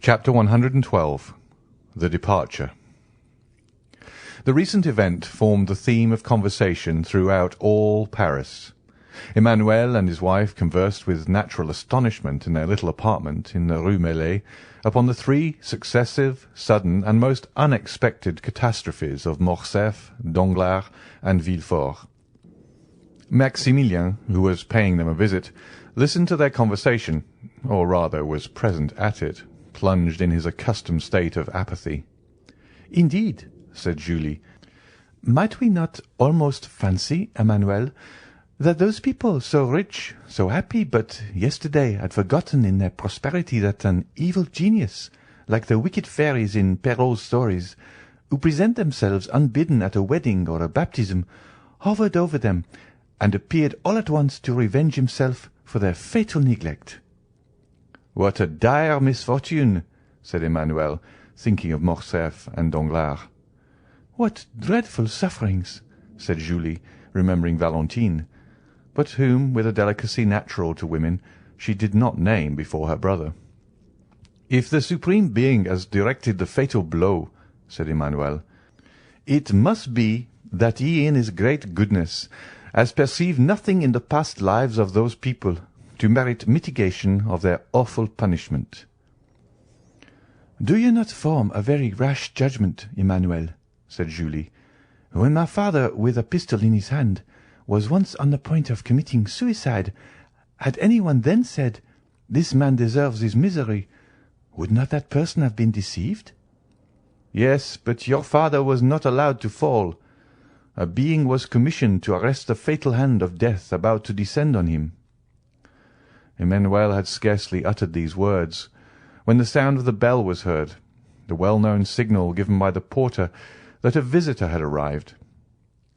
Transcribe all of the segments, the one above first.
Chapter 112. The Departure. The recent event formed the theme of conversation throughout all Paris. Emmanuel and his wife conversed with natural astonishment in their little apartment in the Rue Meslay upon the three successive, sudden, and most unexpected catastrophes of Morcerf, Danglars, and Villefort. Maximilien, who was paying them a visit, listened to their conversation, or rather was present at it, plunged in his accustomed state of apathy. "Indeed," said Julie, "might we not almost fancy, Emmanuel, that those people so rich, so happy, but yesterday had forgotten in their prosperity that an evil genius, like the wicked fairies in Perrault's stories, who present themselves unbidden at a wedding or a baptism, hovered over them, and appeared all at once to revenge himself for their fatal neglect?" "What a dire misfortune!" said Emmanuel, thinking of Morcerf and Danglars. "What dreadful sufferings!" said Julie, remembering Valentine, but whom, with a delicacy natural to women, she did not name before her brother. "If the Supreme Being has directed the fatal blow," said Emmanuel, "it must be that he in his great goodness has perceived nothing in the past lives of those people to merit mitigation of their awful punishment." "Do you not form a very rash judgment, Emmanuel?" said Julie. "When my father, with a pistol in his hand, was once on the point of committing suicide, had anyone then said, 'This man deserves his misery,' would not that person have been deceived?" "Yes, but your father was not allowed to fall. A being was commissioned to arrest the fatal hand of death about to descend on him." Emmanuel had scarcely uttered these words when the sound of the bell was heard, the well-known signal given by the porter that a visitor had arrived.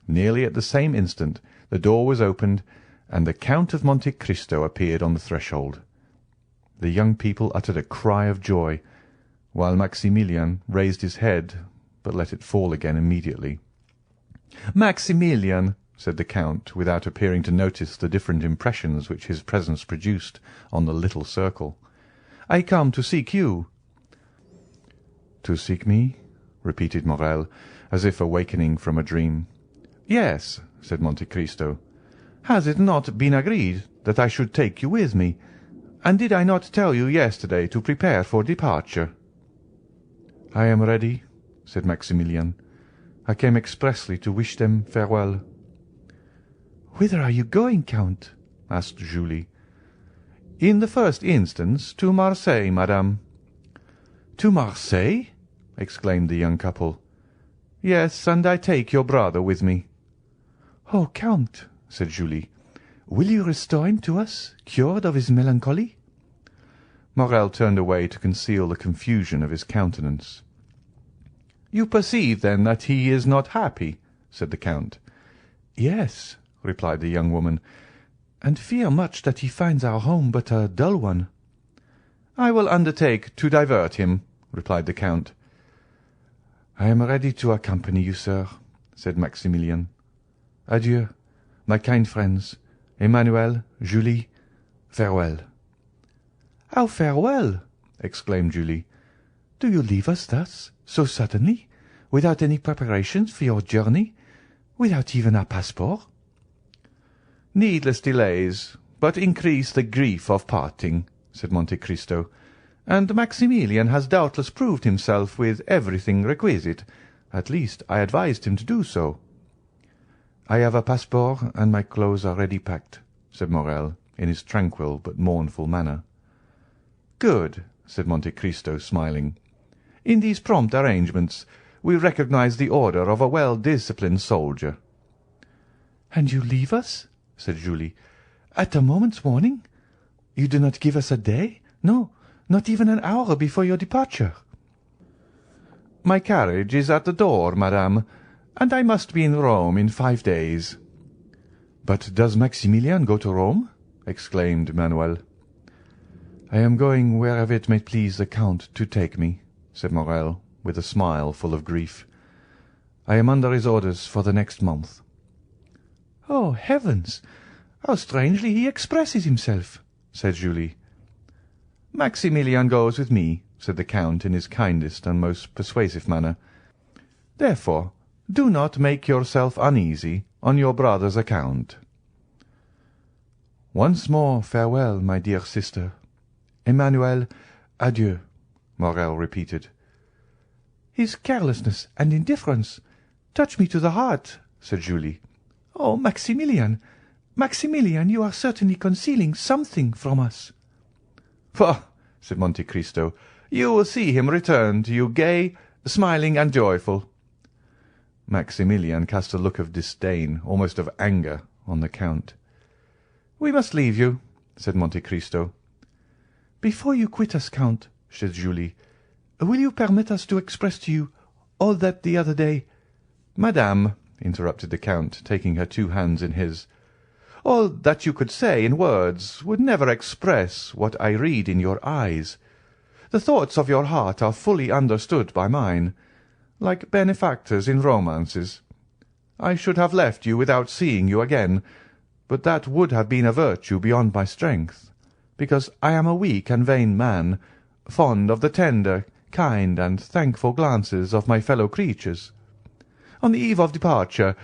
Nearly at the same instant the door was opened, and the Count of Monte Cristo appeared on the threshold. The young people uttered a cry of joy, while Maximilien raised his head, but let it fall again immediately. "Maximilien," said the Count, without appearing to notice the different impressions which his presence produced on the little circle, "I come to seek you." "To seek me?" repeated Morrel, as if awakening from a dream. "Yes," said Monte Cristo. "Has it not been agreed that I should take you with me? And did I not tell you yesterday to prepare for departure?" "I am ready," said Maximilien. "I came expressly to wish them farewell." "Whither are you going, Count?" asked Julie. "In the first instance to Marseilles, madame." "To Marseilles?" exclaimed the young couple. "Yes, and I take your brother with me." "Oh, Count," said Julie, "will you restore him to us, cured of his melancholy?" Morrel turned away to conceal the confusion of his countenance. "You perceive, then, that he is not happy?" said the Count. "Yes," replied the young woman, "and fear much that he finds our home but a dull one." "I will undertake to divert him," replied the Count. "I am ready to accompany you, sir," said Maximilien. "Adieu, my kind friends, Emmanuel, Julie, farewell." "How farewell?" exclaimed Julie. "Do you leave us thus, so suddenly, without any preparations for your journey, without even our passport?" "Needless delays but increase the grief of parting," said Monte Cristo, "and Maximilien has doubtless proved himself with everything requisite. At least I advised him to do so." "I have a passport, and my clothes are ready packed," said Morrel, in his tranquil but mournful manner. "Good," said Monte Cristo, smiling. "In these prompt arrangements we recognize the order of a well-disciplined soldier." "And you leave us," said Julie, "at a moment's warning? You do not give us a day, no, not even an hour before your departure?" "My carriage is at the door, madame, and I must be in Rome in 5 days." "But does Maximilien go to Rome?" exclaimed Emmanuel. "I am going wherever it may please the Count to take me," said Morrel, with a smile full of grief. "I am under his orders for the next month." "Oh, heavens! How strangely he expresses himself!" said Julie. "Maximilien goes with me," said the Count in his kindest and most persuasive manner. "Therefore, do not make yourself uneasy on your brother's account." "Once more farewell, my dear sister. Emmanuel, adieu," Morel repeated. "His carelessness and indifference touch me to the heart," said Julie. "Oh, Maximilian, Maximilian, you are certainly concealing something from us." "Pah!" said Monte Cristo. "You will see him return to you gay, smiling, and joyful." Maximilian cast a look of disdain, almost of anger, on the Count. "We must leave you," said Monte Cristo. "Before you quit us, Count," said Julie, "will you permit us to express to you all that the other day—" "Madame," interrupted the Count, taking her two hands in his, "all that you could say in words would never express what I read in your eyes. The thoughts of your heart are fully understood by mine, like benefactors in romances. I should have left you without seeing you again, but that would have been a virtue beyond my strength, because I am a weak and vain man, fond of the tender, kind, and thankful glances of my fellow creatures. On the eve of departure,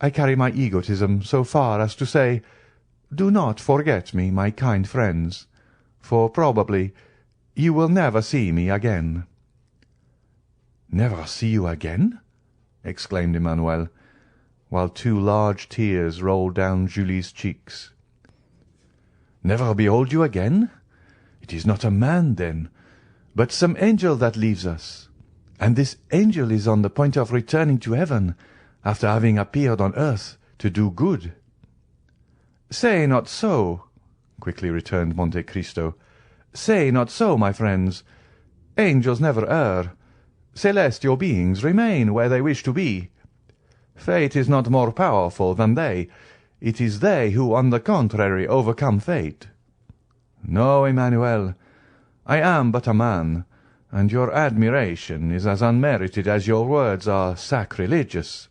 I carry my egotism so far as to say, do not forget me, my kind friends, for probably you will never see me again." "Never see you again?" exclaimed Emmanuel, while two large tears rolled down Julie's cheeks. "Never behold you again? It is not a man, then, but some angel that leaves us, and this angel is on the point of returning to heaven after having appeared on earth to do good." "Say not so," quickly returned Monte Cristo. "Say not so, my friends. Angels never err. Celestial beings remain where they wish to be. Fate is not more powerful than they. It is they who, on the contrary, overcome fate. No, Emmanuel, I am but a man, and your admiration is as unmerited as your words are sacrilegious."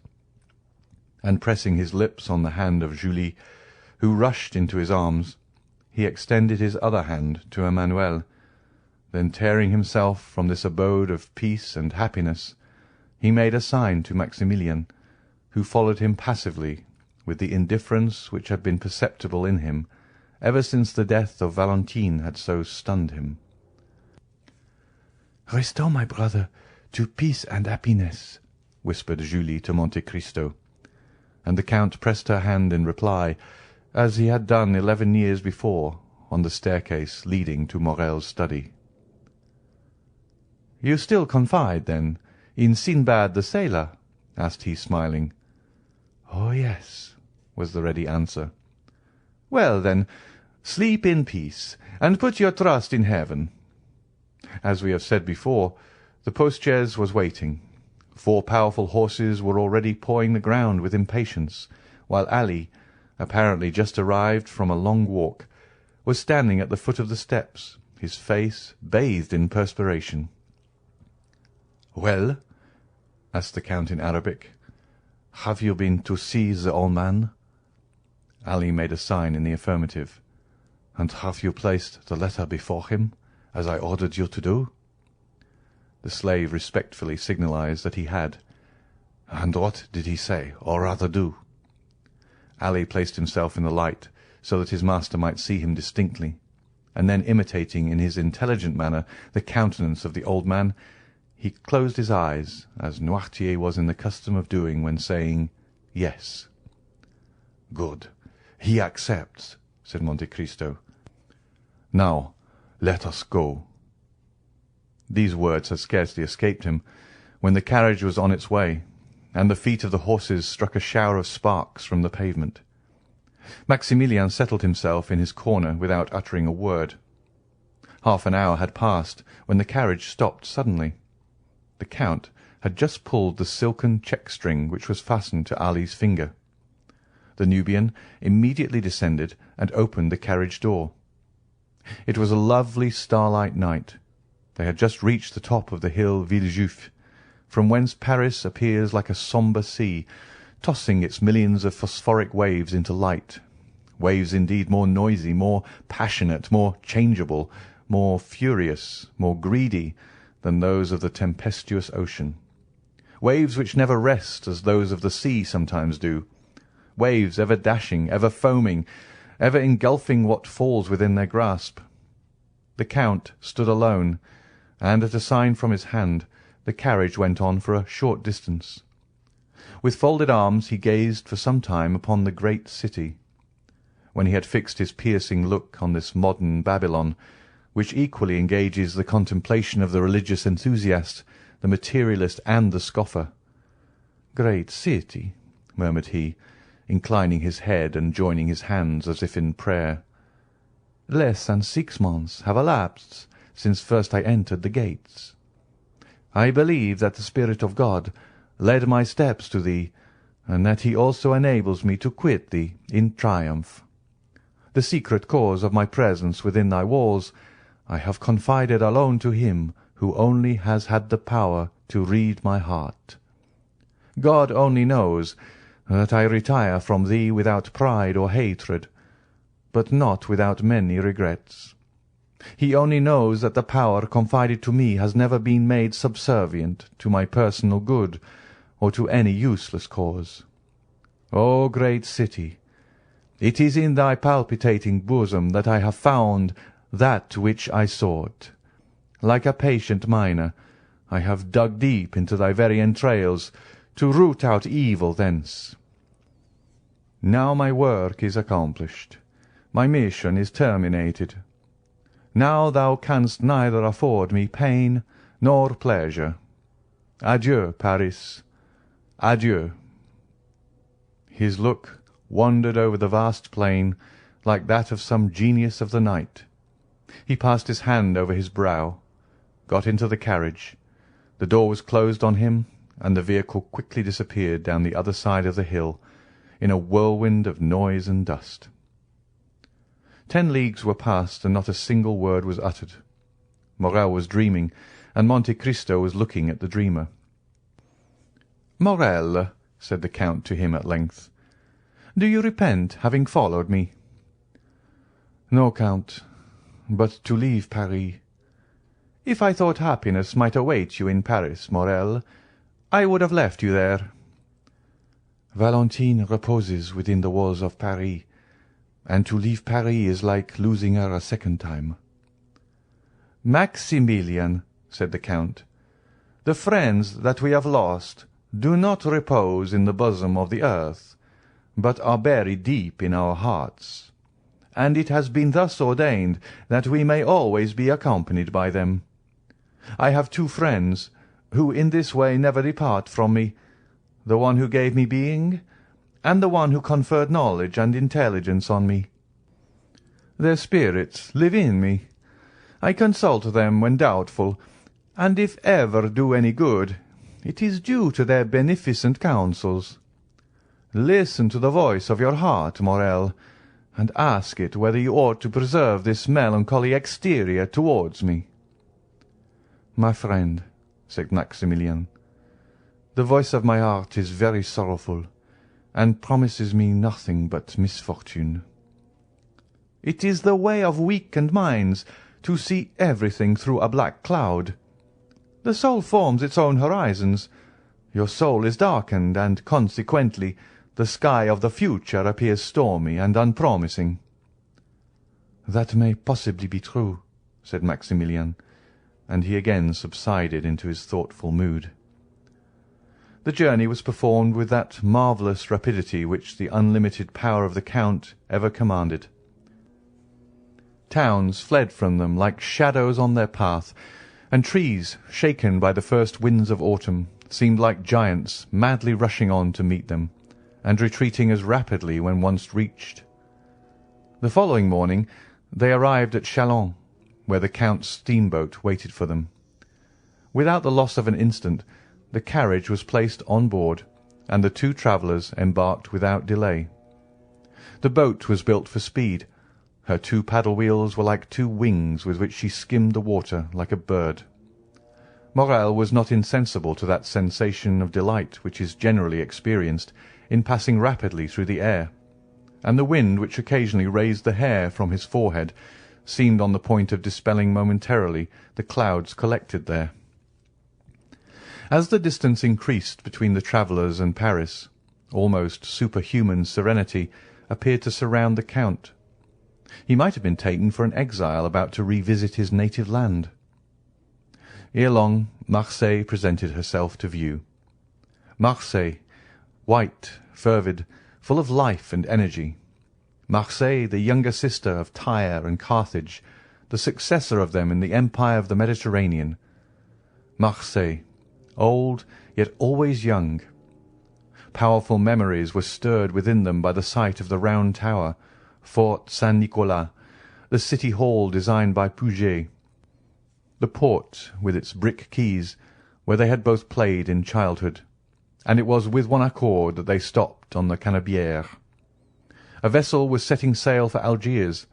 And pressing his lips on the hand of Julie, who rushed into his arms, he extended his other hand to Emmanuel. Then, tearing himself from this abode of peace and happiness, he made a sign to Maximilian, who followed him passively, with the indifference which had been perceptible in him ever since the death of Valentine had so stunned him. "Restore my brother to peace and happiness," whispered Julie to Monte Cristo, and the Count pressed her hand in reply, as he had done 11 years before on the staircase leading to Morel's study. "You still confide, then, in Sinbad the sailor?" asked he, smiling. "Oh, yes," was the ready answer. "Well, then, sleep in peace, and put your trust in heaven." As we have said before, the post-chaise was waiting. 4 powerful horses were already pawing the ground with impatience, while Ali, apparently just arrived from a long walk, was standing at the foot of the steps, his face bathed in perspiration. "Well," asked the Count in Arabic, "have you been to see the old man?" Ali made a sign in the affirmative. "And have you placed the letter before him, as I ordered you to do?" The slave respectfully signalized that he had. "And what did he say, or rather do?" Ali placed himself in the light, so that his master might see him distinctly, and then, imitating in his intelligent manner the countenance of the old man, he closed his eyes, as Noirtier was in the custom of doing when saying "yes." "Good. He accepts," said Monte Cristo. "Now let us go." These words had scarcely escaped him when the carriage was on its way, and the feet of the horses struck a shower of sparks from the pavement. Maximilian settled himself in his corner without uttering a word. Half an hour had passed when the carriage stopped suddenly. The Count had just pulled the silken check-string which was fastened to Ali's finger. The Nubian immediately descended and opened the carriage door. It was a lovely starlight night. They had just reached the top of the hill Villejuif, from whence Paris appears like a sombre sea, tossing its millions of phosphoric waves into light, waves indeed more noisy, more passionate, more changeable, more furious, more greedy than those of the tempestuous ocean. Waves which never rest as those of the sea sometimes do. Waves ever dashing, ever foaming, ever engulfing what falls within their grasp. The Count stood alone, and at a sign from his hand the carriage went on for a short distance. With folded arms he gazed for some time upon the great city. When he had fixed his piercing look on this modern Babylon, which equally engages the contemplation of the religious enthusiast, the materialist, and the scoffer. "Great city," murmured he, inclining his head and joining his hands as if in prayer. "Less than 6 months have elapsed since first I entered the gates. I believe that the Spirit of God led my steps to thee, and that he also enables me to quit thee in triumph. The secret cause of my presence within thy walls I have confided alone to him who only has had the power to read my heart. God only knows that I retire from thee without pride or hatred, but not without many regrets. He only knows that the power confided to me has never been made subservient to my personal good or to any useless cause. O great city, it is in thy palpitating bosom that I have found that which I sought. Like a patient miner, I have dug deep into thy very entrails to root out evil thence. Now my work is accomplished. My mission is terminated. Now thou canst neither afford me pain nor pleasure. Adieu, Paris. Adieu." His look wandered over the vast plain like that of some genius of the night. He passed his hand over his brow, got into the carriage. The door was closed on him, and the vehicle quickly disappeared down the other side of the hill in a whirlwind of noise and dust. 10 leagues were passed, and not a single word was uttered. Morel was dreaming, and Monte Cristo was looking at the dreamer. "Morel," said the Count to him at length, "do you repent having followed me?" "No, Count, but to leave Paris." "If I thought happiness might await you in Paris, Morel, I would have left you there." "Valentine reposes within the walls of Paris, and to leave Paris is like losing her a second time." "Maximilian," said the Count, "the friends that we have lost do not repose in the bosom of the earth, but are buried deep in our hearts, and it has been thus ordained that we may always be accompanied by them. I have 2 friends, who in this way never depart from me, the one who gave me being, and the one who conferred knowledge and intelligence on me. Their spirits live in me. I consult them when doubtful, and if ever do any good, it is due to their beneficent counsels. Listen to the voice of your heart, Morel, and ask it whether you ought to preserve this melancholy exterior towards me." "My friend," said Maximilian, "the voice of my heart is very sorrowful, and promises me nothing but misfortune." "It is the way of weakened minds to see everything through a black cloud. The soul forms its own horizons. Your soul is darkened, and consequently the sky of the future appears stormy and unpromising." "That may possibly be true," said Maximilian, and he again subsided into his thoughtful mood. The journey was performed with that marvellous rapidity which the unlimited power of the Count ever commanded. Towns fled from them like shadows on their path, and trees, shaken by the first winds of autumn, seemed like giants madly rushing on to meet them, and retreating as rapidly when once reached. The following morning they arrived at Châlons, where the Count's steamboat waited for them. Without the loss of an instant, the carriage was placed on board, and the 2 travellers embarked without delay. The boat was built for speed. Her 2 paddle wheels were like 2 wings with which she skimmed the water like a bird. Morel was not insensible to that sensation of delight which is generally experienced in passing rapidly through the air, and the wind which occasionally raised the hair from his forehead seemed on the point of dispelling momentarily the clouds collected there. As the distance increased between the travellers and Paris, almost superhuman serenity appeared to surround the Count. He might have been taken for an exile about to revisit his native land. Ere long Marseille presented herself to view. Marseille, white, fervid, full of life and energy. Marseille, the younger sister of Tyre and Carthage, the successor of them in the empire of the Mediterranean. Marseille, old yet always young. Powerful memories were stirred within them by the sight of the Round Tower, Fort Saint-Nicolas, the city hall designed by Puget, the port with its brick quays, where they had both played in childhood, and it was with one accord that they stopped on the Canebière. A vessel was setting sail for Algiers,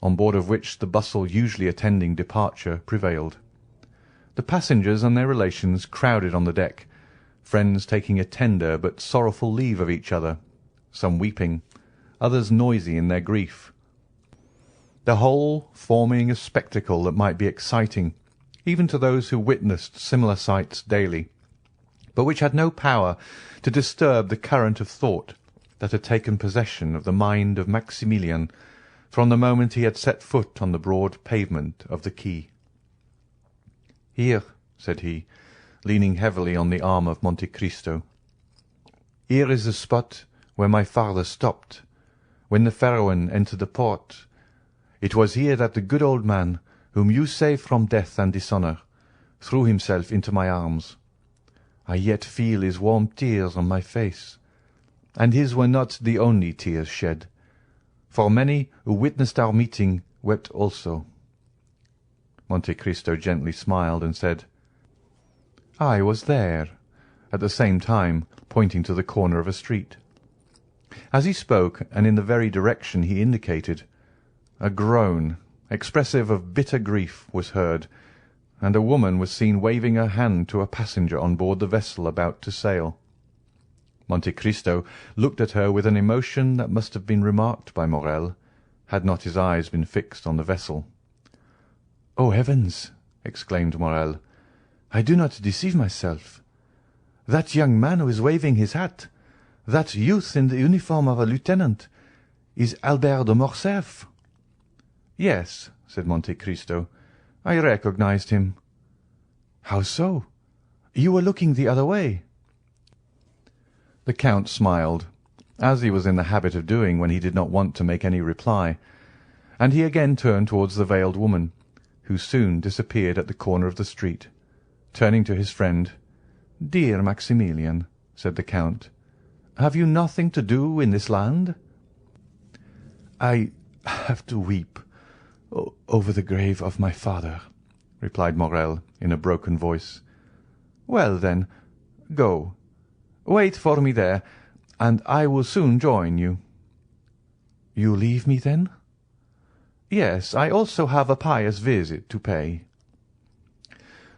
on board of which the bustle usually attending departure prevailed. The passengers and their relations crowded on the deck, friends taking a tender but sorrowful leave of each other, some weeping, others noisy in their grief. The whole forming a spectacle that might be exciting, even to those who witnessed similar sights daily, but which had no power to disturb the current of thought that had taken possession of the mind of Maximilian from the moment he had set foot on the broad pavement of the quay. "Here," said he, leaning heavily on the arm of Monte Cristo, "here is the spot where my father stopped, when the Pharaon entered the port. It was here that the good old man, whom you saved from death and dishonour, threw himself into my arms. I yet feel his warm tears on my face. And his were not the only tears shed, for many who witnessed our meeting wept also." Monte Cristo gently smiled and said, "I was there," at the same time pointing to the corner of a street. As he spoke, and in the very direction he indicated, a groan, expressive of bitter grief, was heard, and a woman was seen waving her hand to a passenger on board the vessel about to sail. Monte Cristo looked at her with an emotion that must have been remarked by Morrel, had not his eyes been fixed on the vessel. "Oh, heavens!" exclaimed Morrel, "I do not deceive myself. That young man who is waving his hat, that youth in the uniform of a lieutenant, is Albert de Morcerf." "Yes," said Monte Cristo, "I recognized him." "How so? You were looking the other way." The Count smiled, as he was in the habit of doing when he did not want to make any reply, and he again turned towards the veiled woman, who soon disappeared at the corner of the street. Turning to his friend, "Dear Maximilian," said the Count, "have you nothing to do in this land?" "I have to weep over the grave of my father," replied Morrel in a broken voice. "Well, then, go. Wait for me there, and I will soon join you." "You leave me, then?" "Yes, I also have a pious visit to pay."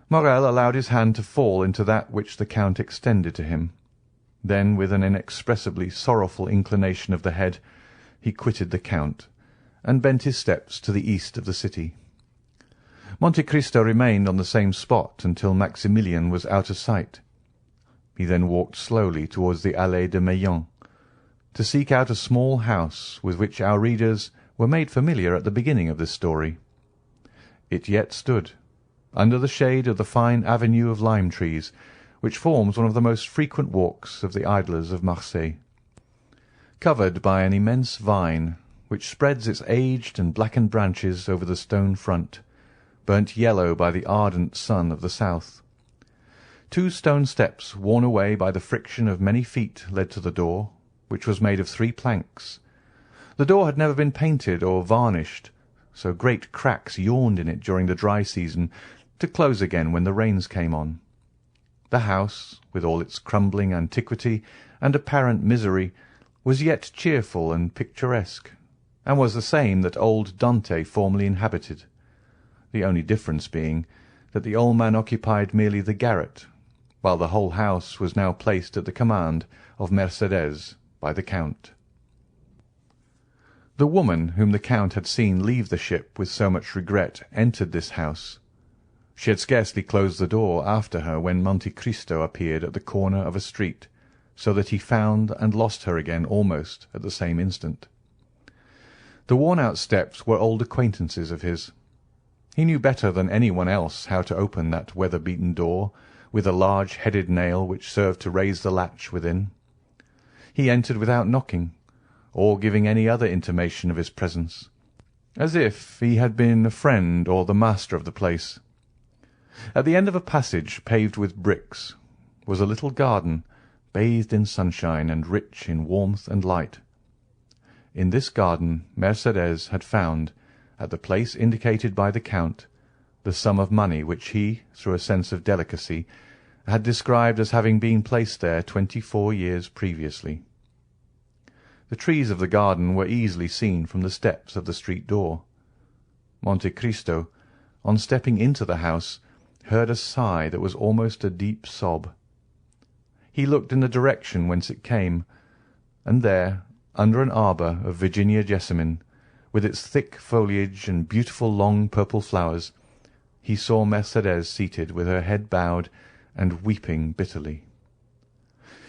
Morrel allowed his hand to fall into that which the Count extended to him. Then, with an inexpressibly sorrowful inclination of the head, he quitted the Count, and bent his steps to the east of the city. Monte Cristo remained on the same spot until Maximilian was out of sight. He then walked slowly towards the Allée de Meilhan, to seek out a small house with which our readers were made familiar at the beginning of this story. It yet stood, under the shade of the fine avenue of lime trees, which forms one of the most frequent walks of the idlers of Marseille, covered by an immense vine, which spreads its aged and blackened branches over the stone front, burnt yellow by the ardent sun of the south. 2 stone steps, worn away by the friction of many feet, led to the door, which was made of 3 planks. The door had never been painted or varnished, so great cracks yawned in it during the dry season, to close again when the rains came on. The house, with all its crumbling antiquity and apparent misery, was yet cheerful and picturesque, and was the same that old Dante formerly inhabited, the only difference being that the old man occupied merely the garret, while the whole house was now placed at the command of Mercédès by the Count. The woman whom the Count had seen leave the ship with so much regret entered this house. She had scarcely closed the door after her when Monte Cristo appeared at the corner of a street, so that he found and lost her again almost at the same instant. The worn-out steps were old acquaintances of his. He knew better than any one else how to open that weather-beaten door, with a large headed nail which served to raise the latch within. He entered without knocking, or giving any other intimation of his presence, as if he had been a friend or the master of the place. At the end of a passage paved with bricks was a little garden, bathed in sunshine and rich in warmth and light. In this garden Mercédès had found, at the place indicated by the Count, the sum of money which he, through a sense of delicacy, had described as having been placed there 24 years previously. The trees of the garden were easily seen from the steps of the street door. Monte Cristo, on stepping into the house, heard a sigh that was almost a deep sob. He looked in the direction whence it came, and there, under an arbour of Virginia jessamine, with its thick foliage and beautiful long purple flowers, he saw Mercédès seated with her head bowed and weeping bitterly.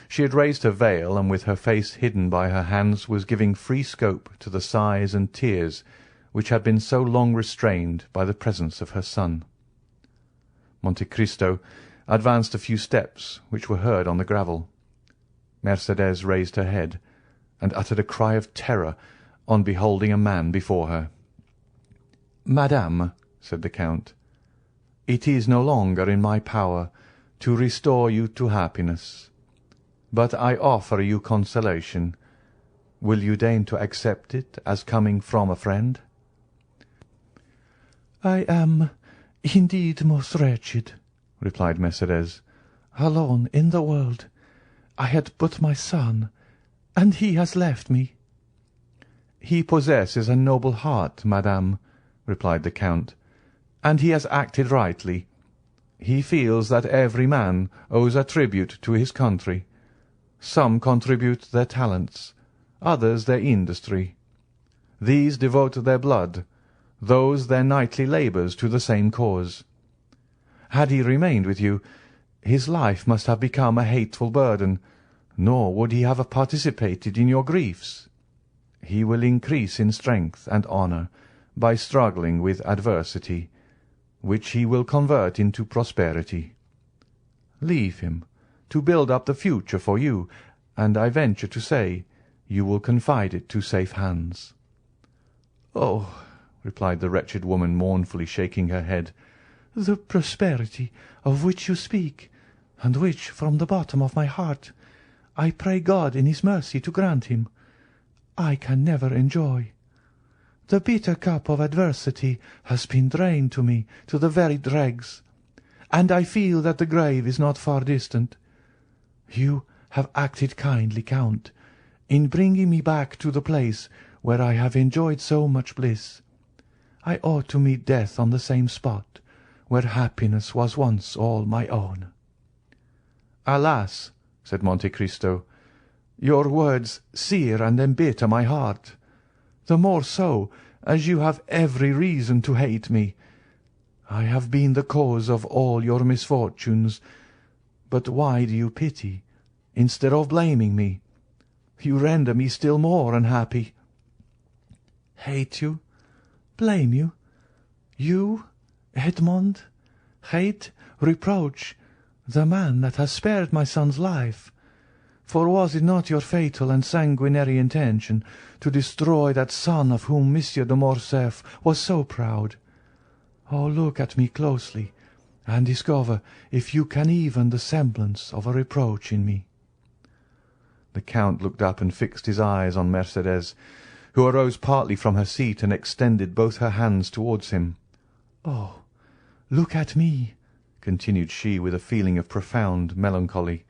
She had raised her veil, and with her face hidden by her hands was giving free scope to the sighs and tears which had been so long restrained by the presence of her son. Monte Cristo advanced a few steps, which were heard on the gravel. Mercédès raised her head, and uttered a cry of terror on beholding a man before her. "Madame," said the Count, "it is no longer in my power to restore you to happiness, but I offer you consolation. Will you deign to accept it as coming from a friend?" "I am indeed most wretched," replied Mercédès, "alone in the world. I had but my son, and he has left me." "He possesses a noble heart, madame," replied the Count, "and he has acted rightly. He feels that every man owes a tribute to his country. Some contribute their talents, others their industry. These devote their blood, those their nightly labours to the same cause. Had he remained with you, his life must have become a hateful burden, nor would he have participated in your griefs. He will increase in strength and honour by struggling with adversity, which he will convert into prosperity. Leave him to build up the future for you, and I venture to say you will confide it to safe hands." "Oh," replied the wretched woman, mournfully shaking her head, "the prosperity of which you speak, and which, from the bottom of my heart, I pray God in his mercy to grant him, I can never enjoy. The bitter cup of adversity has been drained to me to the very dregs, and I feel that the grave is not far distant. You have acted kindly, Count, in bringing me back to the place where I have enjoyed so much bliss. I ought to meet death on the same spot where happiness was once all my own." "Alas," said Monte Cristo, "your words sear and embitter my heart, the more so as you have every reason to hate me. I have been the cause of all your misfortunes, but why do you pity instead of blaming me? You render me still more unhappy." "Hate you? Blame you? You, Edmond? Hate, reproach, the man that has spared my son's life? For was it not your fatal and sanguinary intention to destroy that son of whom Monsieur de Morcerf was so proud? Oh, look at me closely, and discover if you can even the semblance of a reproach in me." The Count looked up and fixed his eyes on Mercédès, who arose partly from her seat and extended both her hands towards him. "Oh, look at me," continued she with a feeling of profound melancholy.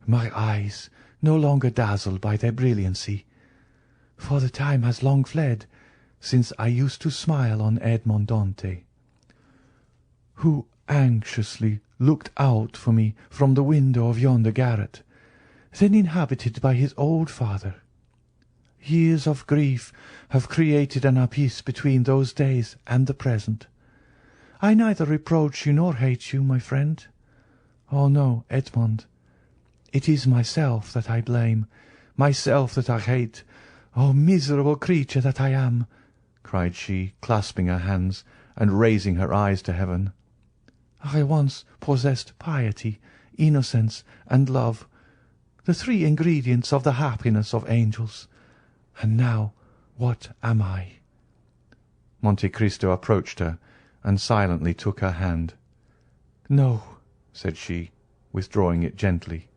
"My eyes no longer dazzle by their brilliancy, for the time has long fled since I used to smile on Edmond Dantès, who anxiously looked out for me from the window of yonder garret, then inhabited by his old father. Years of grief have created an abyss between those days and the present. I neither reproach you nor hate you, my friend. Oh no, Edmond, it is myself that I blame, myself that I hate. Oh, miserable creature that I am!" cried she, clasping her hands and raising her eyes to heaven. "I once possessed piety, innocence, and love, the three ingredients of the happiness of angels. And now what am I?" Monte Cristo approached her and silently took her hand. "No," said she, withdrawing it gently.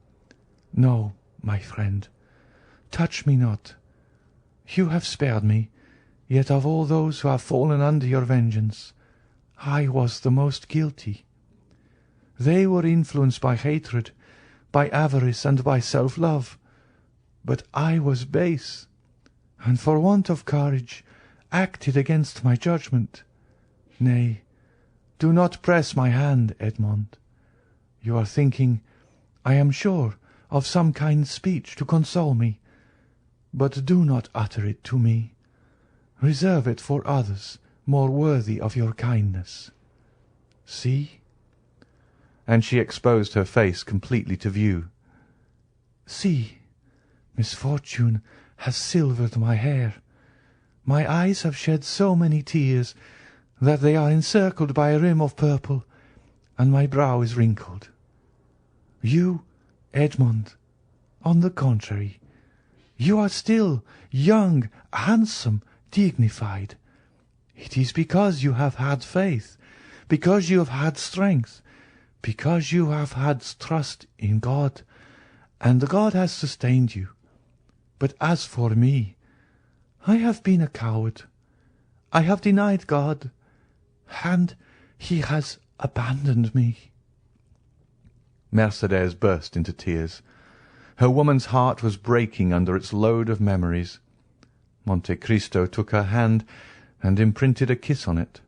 "No, my friend, touch me not. You have spared me, yet of all those who have fallen under your vengeance, I was the most guilty. They were influenced by hatred, by avarice, and by self-love, but I was base, and for want of courage acted against my judgment. Nay, do not press my hand, Edmond. You are thinking, I am sure, of some kind speech to console me, but do not utter it to me. Reserve it for others more worthy of your kindness. See," and she exposed her face completely to view. "See, misfortune has silvered my hair. My eyes have shed so many tears that they are encircled by a rim of purple, and my brow is wrinkled. You, Edmond, on the contrary, you are still young, handsome, dignified. It is because you have had faith, because you have had strength, because you have had trust in God, and God has sustained you. But as for me, I have been a coward. I have denied God, and he has abandoned me." Mercédès burst into tears. Her woman's heart was breaking under its load of memories. Monte Cristo took her hand and imprinted a kiss on it,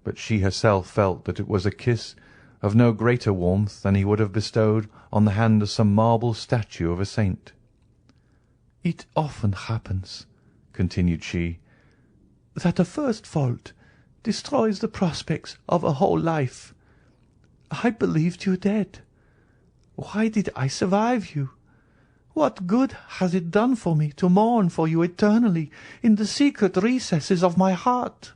but she herself felt that it was a kiss of no greater warmth than he would have bestowed on the hand of some marble statue of a saint. "It often happens," continued she, "that a first fault destroys the prospects of a whole life. I believed you dead. Why did I survive you? What good has it done for me to mourn for you eternally in the secret recesses of my heart,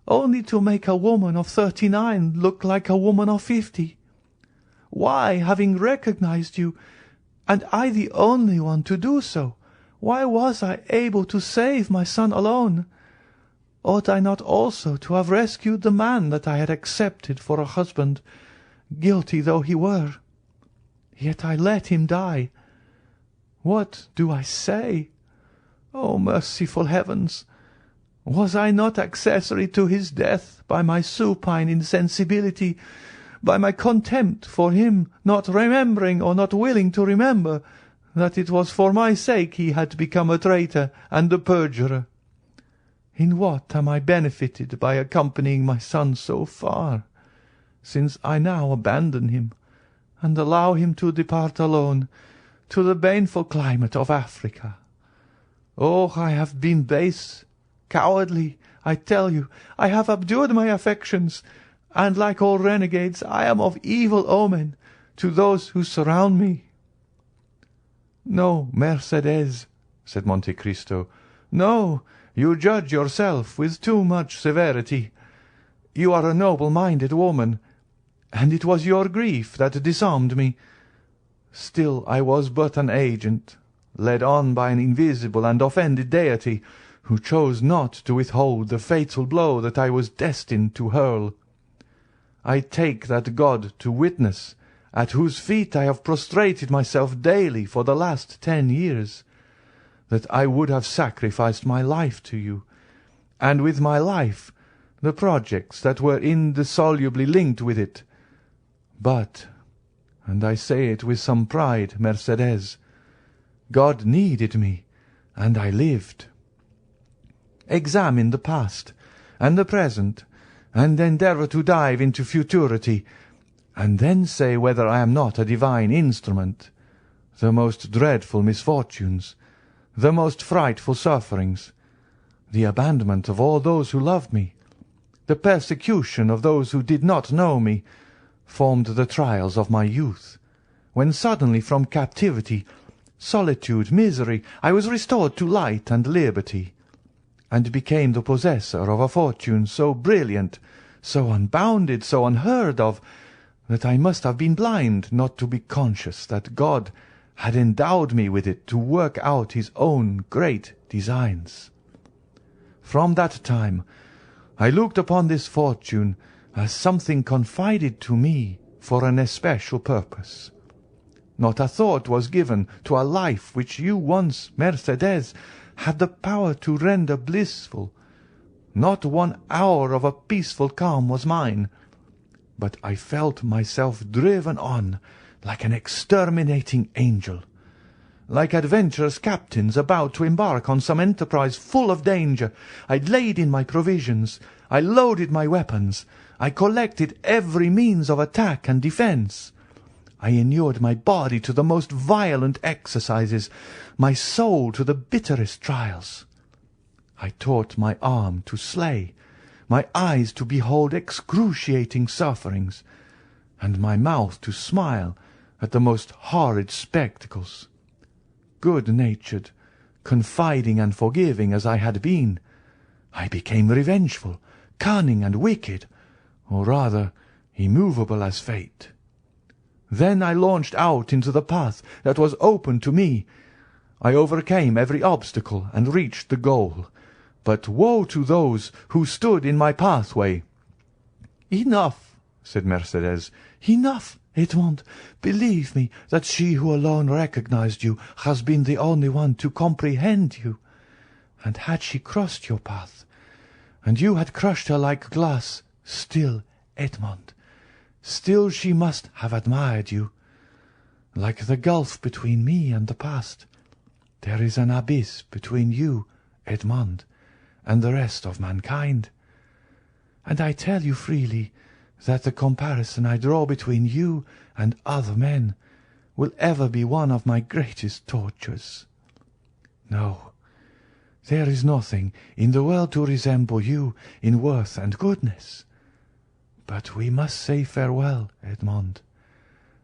only to make a woman of 39 look like a woman of 50? Why, having recognized you, and I the only one to do so, why was I able to save my son alone? Ought I not also to have rescued the man that I had accepted for a husband, guilty though he were? Yet I let him die. What do I say? O merciful heavens! Was I not accessory to his death by my supine insensibility, by my contempt for him, not remembering or not willing to remember that it was for my sake he had become a traitor and a perjurer? In what am I benefited by accompanying my son so far, since I now abandon him and allow him to depart alone to the baneful climate of Africa? Oh, I have been base, cowardly, I tell you. I have abjured my affections, and like all renegades I am of evil omen to those who surround me." "No, Mercédès," said Monte Cristo, "no, you judge yourself with too much severity. You are a noble-minded woman, and it was your grief that disarmed me. Still I was but an agent, led on by an invisible and offended deity, who chose not to withhold the fatal blow that I was destined to hurl. I take that God to witness, at whose feet I have prostrated myself daily for the last 10 years, that I would have sacrificed my life to you, and with my life the projects that were indissolubly linked with it. But, and I say it with some pride, Mercédès, God needed me, and I lived. Examine the past and the present, and endeavour to dive into futurity, and then say whether I am not a divine instrument. The most dreadful misfortunes, the most frightful sufferings, the abandonment of all those who loved me, the persecution of those who did not know me, formed the trials of my youth, when suddenly from captivity, solitude, misery, I was restored to light and liberty, and became the possessor of a fortune so brilliant, so unbounded, so unheard of, that I must have been blind not to be conscious that God had endowed me with it to work out his own great designs. From that time I looked upon this fortune as something confided to me for an especial purpose. Not a thought was given to a life which you once, Mercedes, had the power to render blissful. Not 1 hour of a peaceful calm was mine, but I felt myself driven on like an exterminating angel. Like adventurous captains about to embark on some enterprise full of danger, I laid in my provisions, I loaded my weapons, I collected every means of attack and defence. I inured my body to the most violent exercises, my soul to the bitterest trials. I taught my arm to slay, my eyes to behold excruciating sufferings, and my mouth to smile at the most horrid spectacles. Good-natured, confiding and forgiving as I had been, I became revengeful, cunning and wicked, or rather immovable as fate. Then I launched out into the path that was open to me. I overcame every obstacle and reached the goal, but woe to those who stood in my pathway. "Enough," said Mercedes, "enough, Edmond. Believe me that she who alone recognized you has been the only one to comprehend you. And had she crossed your path, and you had crushed her like glass, still, Edmond, still she must have admired you. Like the gulf between me and the past, there is an abyss between you, Edmond, and the rest of mankind. And I tell you freely that the comparison I draw between you and other men will ever be one of my greatest tortures. No, there is nothing in the world to resemble you in worth and goodness. But we must say farewell, Edmond,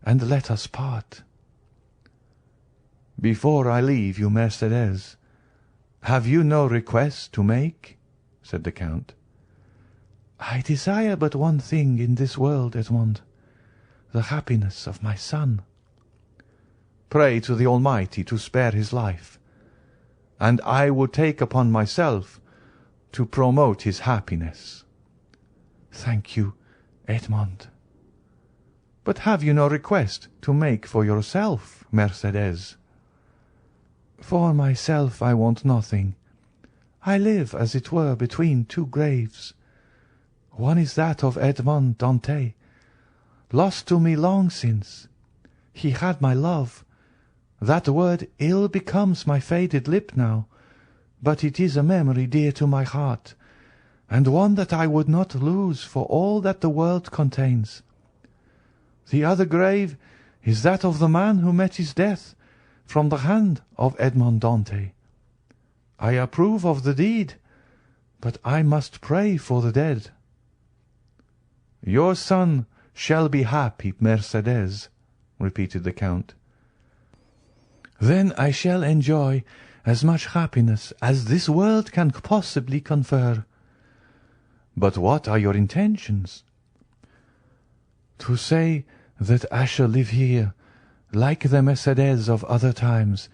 and let us part." "Before I leave you, Mercedes, have you no request to make?" said the Count. "I desire but one thing in this world, Edmond, the happiness of my son." "Pray to the Almighty to spare his life, and I will take upon myself to promote his happiness." "Thank you, Edmond." "But have you no request to make for yourself, Mercedes?" "For myself I want nothing. I live, as it were, between two graves. One is that of Edmond Dantès, lost to me long since. He had my love. That word ill becomes my faded lip now, but it is a memory dear to my heart, and one that I would not lose for all that the world contains. The other grave is that of the man who met his death from the hand of Edmond Dantès. I approve of the deed, but I must pray for the dead." "Your son shall be happy, Mercedes," repeated the Count. "Then I shall enjoy as much happiness as this world can possibly confer." "But what are your intentions?" "To say that I shall live here, like the Mercedes of other times.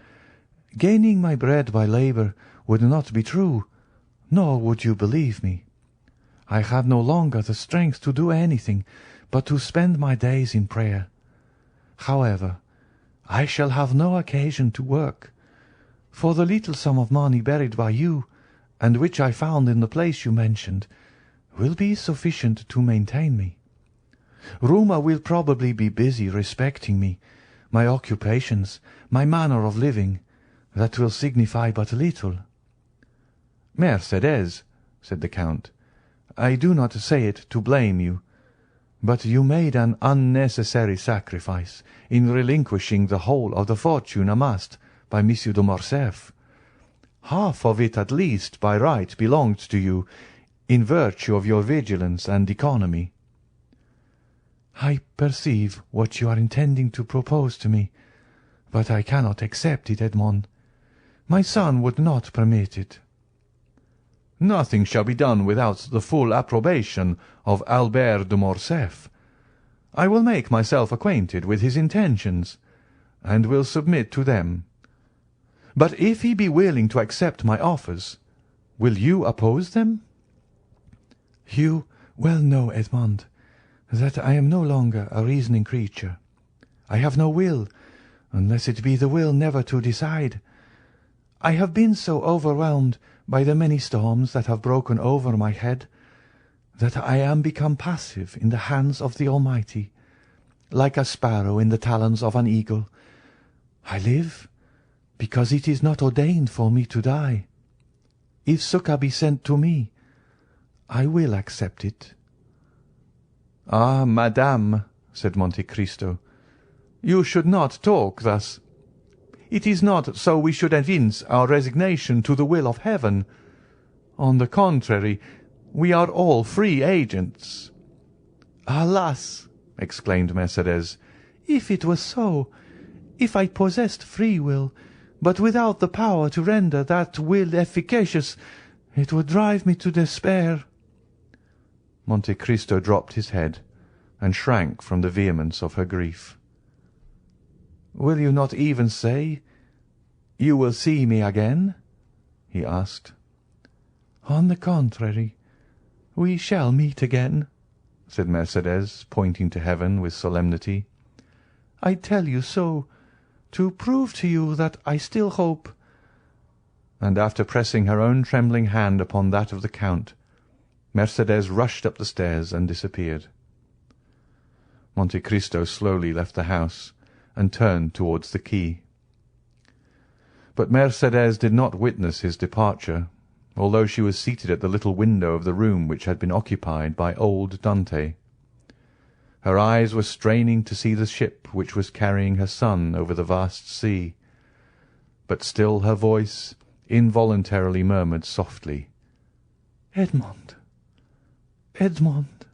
Gaining my bread by labour would not be true, nor would you believe me. I have no longer the strength to do anything but to spend my days in prayer. However, I shall have no occasion to work, for the little sum of money buried by you, and which I found in the place you mentioned, will be sufficient to maintain me. Rumour will probably be busy respecting me, my occupations, my manner of living. That will signify but little." "Mercedes," said the Count, "I do not say it to blame you, but you made an unnecessary sacrifice in relinquishing the whole of the fortune amassed by Monsieur de Morcerf. Half of it at least by right belonged to you, in virtue of your vigilance and economy." "I perceive what you are intending to propose to me, but I cannot accept it, Edmond. My son would not permit it." "Nothing shall be done without the full approbation of Albert de Morcerf. I will make myself acquainted with his intentions, and will submit to them. But if he be willing to accept my offers, will you oppose them?" "You well know, Edmond, that I am no longer a reasoning creature. I have no will, unless it be the will never to decide. I have been so overwhelmed by the many storms that have broken over my head, that I am become passive in the hands of the Almighty, like a sparrow in the talons of an eagle. I live because it is not ordained for me to die. If succour be sent to me, I will accept it." "Ah, madame," said Monte Cristo, "you should not talk thus. It is not so we should evince our resignation to the will of Heaven. On the contrary, we are all free agents." "Alas!" exclaimed Mercédès, "if it were so, if I possessed free will, but without the power to render that will efficacious, it would drive me to despair." Monte Cristo dropped his head, and shrank from the vehemence of her grief. "Will you not even say, 'You will see me again'?" he asked. "On the contrary, we shall meet again," said Mercédès, pointing to heaven with solemnity. "I tell you so, to prove to you that I still hope." And after pressing her own trembling hand upon that of the Count, Mercédès rushed up the stairs and disappeared. Monte Cristo slowly left the house and turned towards the quay. But Mercédès did not witness his departure, although she was seated at the little window of the room which had been occupied by old Dante. Her eyes were straining to see the ship which was carrying her son over the vast sea, but still her voice involuntarily murmured softly, "Edmond, Edmond,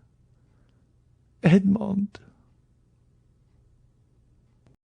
Edmond."